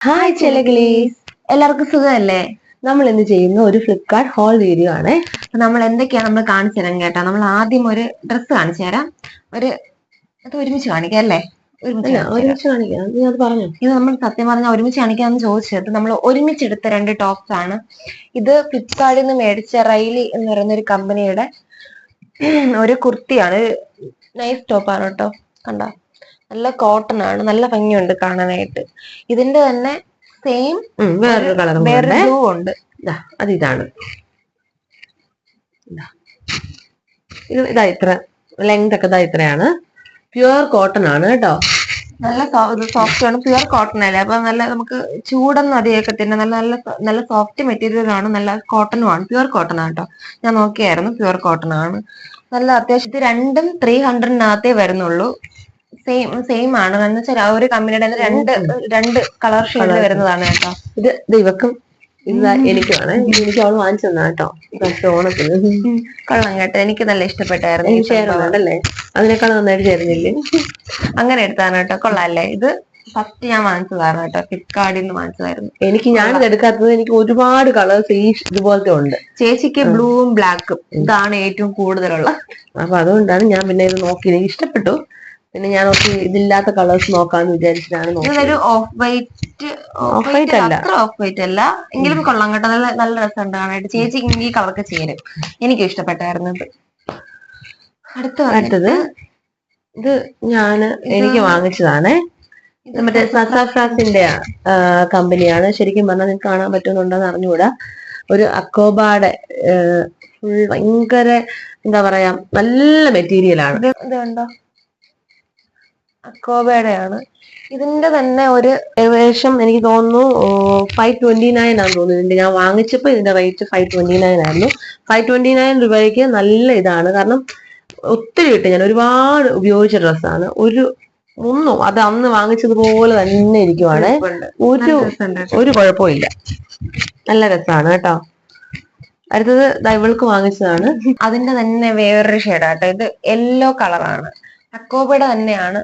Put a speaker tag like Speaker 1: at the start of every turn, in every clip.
Speaker 1: Hi ചെലഗിലീസ്,
Speaker 2: എല്ലാവർക്കും സുഖമല്ലേ?
Speaker 1: നമ്മൾ ഇന്ന് ചെയ്യുന്ന ഒരു ഫ്ലിപ്കാർട്ട് ഹോൾ വീഡിയോ ആണ്.
Speaker 2: നമ്മൾ എന്തൊക്കെയാ നമ്മൾ കാണിച്ചു തരാം കേട്ടോ. നമ്മൾ ആദ്യം ഒരു ഡ്രസ്സ് കാണിച്ചു തരാം. അത് ഒരുമിച്ച് കാണിക്കാം അല്ലേ?
Speaker 1: ഒരുമിച്ച് കാണിക്കാം. നീ അത് പറഞ്ഞു.
Speaker 2: ഇത് നമ്മൾ സത്യം പറഞ്ഞാൽ ഒരുമിച്ച് കാണിക്കാന്ന് ചോദിച്ചത് നമ്മൾ ഒരുമിച്ചെടുത്ത 2 ടോപ്സ് ആണ്. ഇത് ഫ്ലിപ്കാർട്ടിൽ നിന്ന് മേടിച്ച റൈലി എന്ന് പറയുന്ന ഒരു കമ്പനിയുടെ ഒരു കുർത്തിയാണ്. നൈസ് ടോപ്പാണ് കേട്ടോ. കണ്ടോ, നല്ല കോട്ടൺ ആണ്, നല്ല ഭംഗിയുണ്ട് കാണാനായിട്ട്. ഇതിന്റെ തന്നെ സെയിം
Speaker 1: വേറൊരു കളർ
Speaker 2: വേറൊരു ഉണ്ട്.
Speaker 1: അത് ഇതാണ്. ഇതാ ഇത്ര ലെങ്ത് ഒക്കെ ഇതാ ഇത്രയാണ്. പ്യുവർ കോട്ടൺ ആണ് കേട്ടോ.
Speaker 2: നല്ല സോഫ്റ്റ് ആണ്, പ്യുവർ കോട്ടൺ അല്ലേ. അപ്പൊ നല്ല നമുക്ക് ചൂടൊന്നും അധികത്തില്ല. നല്ല നല്ല നല്ല സോഫ്റ്റ് മെറ്റീരിയൽ ആണ്, നല്ല കോട്ടണും ആണ്, പ്യുവർ കോട്ടൺ ആണ് കേട്ടോ. ഞാൻ നോക്കിയായിരുന്നു, പ്യുവർ കോട്ടൺ ആണ്. നല്ല അത്യാവശ്യത്തിൽ രണ്ടും 300-നകത്തേ വരുന്നുള്ളൂ. സെയിം ആണ് എന്ന് വെച്ചാൽ ആ ഒരു കമ്പനിയുടെ രണ്ട് കളർ ഷെയ്ഡിൽ വരുന്നതാണ് കേട്ടോ.
Speaker 1: ഇത് ഇവക്കും എനിക്കുമാണ്. എനിക്ക് അവള് വാങ്ങിച്ചു തന്നാ കേട്ടോ. ഓണത്തിന്
Speaker 2: കൊള്ളാം കേട്ടോ, എനിക്ക് നല്ല ഇഷ്ടപ്പെട്ടായിരുന്നു.
Speaker 1: ചേർന്നല്ലേ, അതിനേക്കാൾ നന്നായിട്ട് ചേർന്നില്ലേ?
Speaker 2: അങ്ങനെ എടുത്താണ് കേട്ടോ. കൊള്ളാല്ലേ? ഇത് ഫസ്റ്റ് ഞാൻ വാങ്ങിച്ചതാണ് കേട്ടോ, ഫ്ലിപ്കാർട്ടിൽ നിന്ന് വാങ്ങിച്ചതായിരുന്നു.
Speaker 1: ഞാനിത് എടുക്കാത്തത്, എനിക്ക് ഒരുപാട് കളേഴ്സ് ഇതുപോലത്തെ ഉണ്ട്.
Speaker 2: ചേച്ചിക്ക് ബ്ലൂവും ബ്ലാക്കും ഇതാണ് ഏറ്റവും കൂടുതലുള്ള.
Speaker 1: അപ്പൊ അതുകൊണ്ടാണ് ഞാൻ പിന്നെ ഇത് നോക്കി, എനിക്ക് ഇഷ്ടപ്പെട്ടു. പിന്നെ ഞാൻ നോക്കി ഇതില്ലാത്ത കളേഴ്സ് നോക്കാന്ന് വിചാരിച്ചിട്ടാണ്
Speaker 2: നോക്കിയത്. ഓഫ് വൈറ്റ് അല്ല, എങ്കിലും കൊള്ളാം കേട്ടോ. നല്ല രസമുണ്ട് കാണാനായിട്ട്. ചേച്ചിക്ക് ഈ കളറൊക്കെ ചേരും. എനിക്ക് ഇഷ്ടപ്പെട്ടായിരുന്നു.
Speaker 1: അടുത്തത് ഇത് എനിക്ക് വാങ്ങിച്ചതാണ്. മറ്റേ സസാഫ്രാസിന്റെ കമ്പനിയാണ്. ശരിക്കും പറഞ്ഞാൽ നിങ്ങൾക്ക് കാണാൻ പറ്റുന്നുണ്ടോന്ന് അറിഞ്ഞുകൂടാ. ഒരു അക്കോബാടെ ഫുൾ ഭയങ്കര എന്താ പറയാ, നല്ല മെറ്റീരിയൽ ആണ്.
Speaker 2: ഇത് കണ്ടോ, അക്കോബയുടെ ആണ്. ഇതിന്റെ തന്നെ ഒരു
Speaker 1: ഏകദേശം എനിക്ക് തോന്നുന്നു 529 ആണെന്ന് തോന്നുന്നു. ഞാൻ വാങ്ങിച്ചപ്പോ ഇതിന്റെ റേറ്റ് 529 ആയിരുന്നു. 529 രൂപയ്ക്ക് നല്ല ഇതാണ്. കാരണം ഒത്തിരി കിട്ടും. ഞാൻ ഒരുപാട് ഉപയോഗിച്ച ഡ്രസ്സാണ്. അത് അന്ന് വാങ്ങിച്ചതുപോലെ തന്നെ ഇരിക്കുവാണ്. ഒരു കുഴപ്പമില്ല, നല്ല രസമാണ് കേട്ടോ. അടുത്തത് ഇവൾക്ക് വാങ്ങിച്ചതാണ്.
Speaker 2: അതിന്റെ തന്നെ വേറൊരു ഷെയ്ഡാട്ടോ. ഇത് യെല്ലോ കളറാണ്, അക്കോബയുടെ തന്നെയാണ്.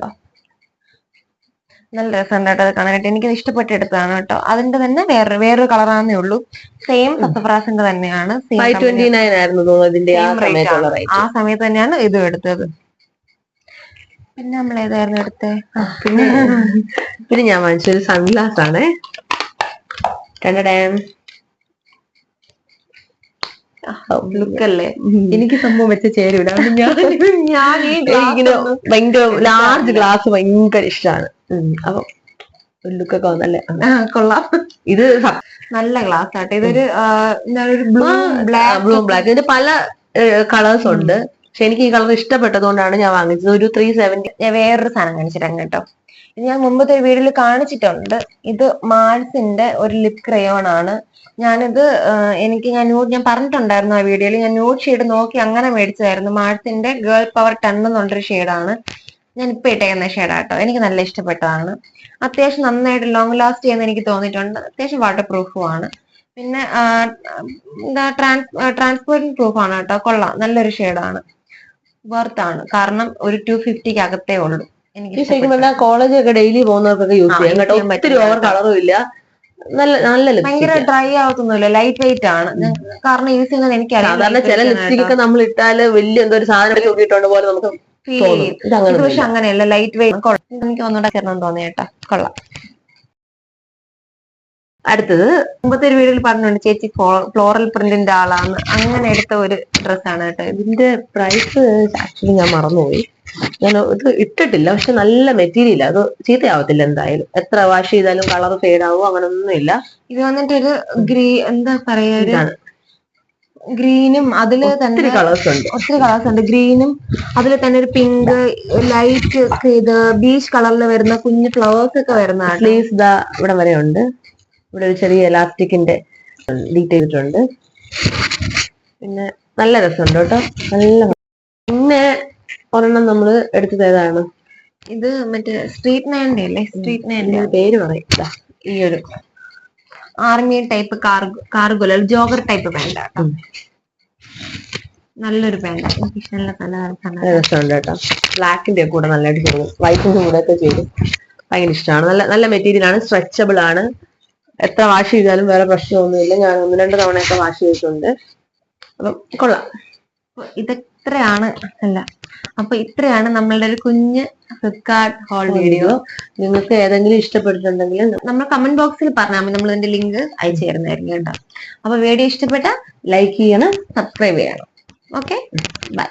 Speaker 2: നല്ല രസമുണ്ട് കേട്ടോ അത് കാണാനായിട്ട്. എനിക്ക് ഇഷ്ടപ്പെട്ടെടുത്തതാണ് കേട്ടോ. അതിന്റെ തന്നെ വേറൊരു കളറാന്നേ ഉള്ളൂ. സെയിം സസഫ്രാസിന്റെ തന്നെയാണ്.
Speaker 1: 529 ആയിരുന്നു തോന്നുന്നു
Speaker 2: ആ സമയത്ത് തന്നെയാണ് ഇതും എടുത്തത്. പിന്നെ നമ്മൾ ഏതായിരുന്നു എടുത്തത്?
Speaker 1: പിന്നെ ഞാൻ വാങ്ങിച്ചൊരു സൺഗ്ലാസ് ആണ്.
Speaker 2: ലുക്കല്ലേ, എനിക്ക് സംഭവം വെച്ച് ചേരൂല.
Speaker 1: ഭയങ്കര ലാർജ് ഗ്ലാസ് ഭയങ്കര ഇഷ്ടമാണ്. അപ്പൊ ലുക്കൊക്കെ വന്നല്ലേ,
Speaker 2: കൊള്ളാം.
Speaker 1: ഇത്
Speaker 2: നല്ല ഗ്ലാസ് ആട്ടെ. ഇതൊരു ബ്ലൂ
Speaker 1: ബ്ലാക്ക്. ഇതിന്റെ പല കളേഴ്സ് ഉണ്ട്. പക്ഷെ എനിക്ക് ഈ കളർ ഇഷ്ടപ്പെട്ടതുകൊണ്ടാണ് ഞാൻ വാങ്ങിച്ചത്. ഒരു 370.
Speaker 2: ഞാൻ വേറൊരു സാധനം കാണിച്ചിട്ടാണ് കേട്ടോ. ഇത് ഞാൻ മുമ്പത്തെ വീഡിയോയിൽ കാണിച്ചിട്ടുണ്ട്. ഇത് മാൾസിന്റെ ഒരു ലിപ് ക്രയോൺ ആണ്. ഞാനിത് ഞാൻ പറഞ്ഞിട്ടുണ്ടായിരുന്നു ആ വീഡിയോയിൽ. ഞാൻ ന്യൂഡ് ഷെയ്ഡ് നോക്കി അങ്ങനെ മേടിച്ചതായിരുന്നു. മാൾസിന്റെ ഗേൾ പവർ 10 എന്നുള്ളൊരു ഷെയ്ഡാണ്. ഞാൻ ഇപ്പൊ ഇട്ടേക്കുന്ന ഷെയ്ഡാട്ടോ. എനിക്ക് നല്ല ഇഷ്ടപ്പെട്ടതാണ്. അത്യാവശ്യം നന്നായിട്ട് ലോങ് ലാസ്റ്റ് ചെയ്യുന്ന എനിക്ക് തോന്നിയിട്ടുണ്ട്. അത്യാവശ്യം വാട്ടർ പ്രൂഫും ആണ്. പിന്നെ ട്രാൻസ്പെറന്റ് പ്രൂഫ് ആണ് കേട്ടോ. കൊള്ളാം, നല്ലൊരു ഷെയ്ഡാണ്, വർത്താണ്. കാരണം ഒരു 250 അകത്തേ ഉള്ളൂ.
Speaker 1: എനിക്ക് കോളേജ് ഒക്കെ ഡെയിലി പോകുന്നവർക്കൊക്കെ യൂസ് ചെയ്യാൻ കേട്ടോ. ഒത്തിരി ഓവർ കളറും ഇല്ല, നല്ല
Speaker 2: ഭയങ്കര ഡ്രൈ ആവത്തൊന്നുമില്ല, ലൈറ്റ് വെയിറ്റ് ആണ്. കാരണം യൂസ് ചെയ്യുന്നത് എനിക്കറിയാം.
Speaker 1: സാധാരണ ചില ലിപ്സ്റ്റിക് ഒക്കെ നമ്മൾ ഇട്ടാല് വലിയ എന്തോ ഒരു സാധനം നോക്കിയിട്ടുണ്ട് പോലെ നമുക്ക്
Speaker 2: ഫീൽ ചെയ്യും. ഇത് പക്ഷെ അങ്ങനെയല്ല, ലൈറ്റ് വെയിറ്റ്. എനിക്ക് ഒന്നുകൂടെ ചേർന്ന് തോന്നി കേട്ടോ. കൊള്ളാം.
Speaker 1: അടുത്തത്
Speaker 2: മുമ്പത്തെ ഒരു വീഡിയോയിൽ പറഞ്ഞിട്ടുണ്ട് ചേച്ചി ഫ്ലോറൽ പ്രിന്റിന്റെ ആളാണ്. അങ്ങനെ എടുത്ത ഒരു ഡ്രസ്സാണ് കേട്ടോ.
Speaker 1: ഇതിന്റെ പ്രൈസ് ആക്ച്വലി ഞാൻ മറന്നുപോയി. ഞാൻ ഇത് ഇട്ടിട്ടില്ല. പക്ഷെ നല്ല മെറ്റീരിയൽ, അത് ചീത്തയാവത്തില്ല എന്തായാലും. എത്ര വാഷ് ചെയ്താലും കളർ ഫെയ്ഡ് ആവോ അങ്ങനൊന്നും ഇല്ല.
Speaker 2: ഇത് വന്നിട്ട് ഒരു എന്താ പറയാ, ഗ്രീനും അതില് തന്നെ ഒത്തിരി കളേഴ്സ് ഉണ്ട്. ഗ്രീനും അതിൽ തന്നെ ഒരു പിങ്ക്, ലൈറ്റ് ഇത് ബീച്ച് കളറിൽ വരുന്ന കുഞ്ഞു ഫ്ലവേഴ്സ് ഒക്കെ വരുന്ന
Speaker 1: സ്ലീവ്സ് ഇവിടെ വരെ ഉണ്ട്. ഇവിടെ ഒരു ചെറിയ എലാസ്റ്റിക്കിന്റെ ഡീറ്റെയിൽസ്. പിന്നെ നല്ല രസമുണ്ട് കേട്ടോ, നല്ല. പിന്നെ ഒരെണ്ണം നമ്മള് എടുത്തത് ഏതാണ്?
Speaker 2: ഇത് മറ്റേ സ്ട്രീറ്റ് നയന്റെ അല്ലേ? സ്ട്രീറ്റ് നയന്റെ
Speaker 1: പേര് പറയും.
Speaker 2: ഈ ഒരു army type cargo jogger type pant. നല്ലൊരു പാന്റ്, എനിക്ക് നല്ല
Speaker 1: രസമുണ്ട് കേട്ടോ. ബ്ലാക്കിന്റെ കൂടെ നല്ലതായിട്ട് ചെയ്തു, വൈറ്റിന്റെ കൂടെ ഒക്കെ ചെയ്തു. ഭയങ്കര ഇഷ്ടമാണ്. നല്ല നല്ല മെറ്റീരിയൽ ആണ്, സ്ട്രെച്ചബിൾ ആണ്. എത്ര വാഷ് ചെയ്താലും വേറെ പ്രശ്നമൊന്നുമില്ല. ഞാൻ 1-2 തവണയൊക്കെ വാഷ് ചെയ്തിട്ടുണ്ട്. അപ്പം കൊള്ളാം.
Speaker 2: ഇതെത്രയാണ് അല്ല അപ്പൊ ഇത്രയാണ് നമ്മളുടെ ഒരു കുഞ്ഞ് ഫ്ലിപ്കാർട്ട് ഹോൾ വീഡിയോ.
Speaker 1: നിങ്ങൾക്ക് ഏതെങ്കിലും ഇഷ്ടപ്പെട്ടിട്ടുണ്ടെങ്കിൽ
Speaker 2: നമ്മൾ കമന്റ് ബോക്സിൽ പറഞ്ഞാൽ മതി, നമ്മൾ ഇതിന്റെ ലിങ്ക് അയച്ചു തരുന്നതായിരിക്കും കേട്ടോ. അപ്പൊ വീഡിയോ ഇഷ്ടപ്പെട്ട
Speaker 1: ലൈക്ക് ചെയ്യണം,
Speaker 2: സബ്സ്ക്രൈബ് ചെയ്യണം. Okay, by.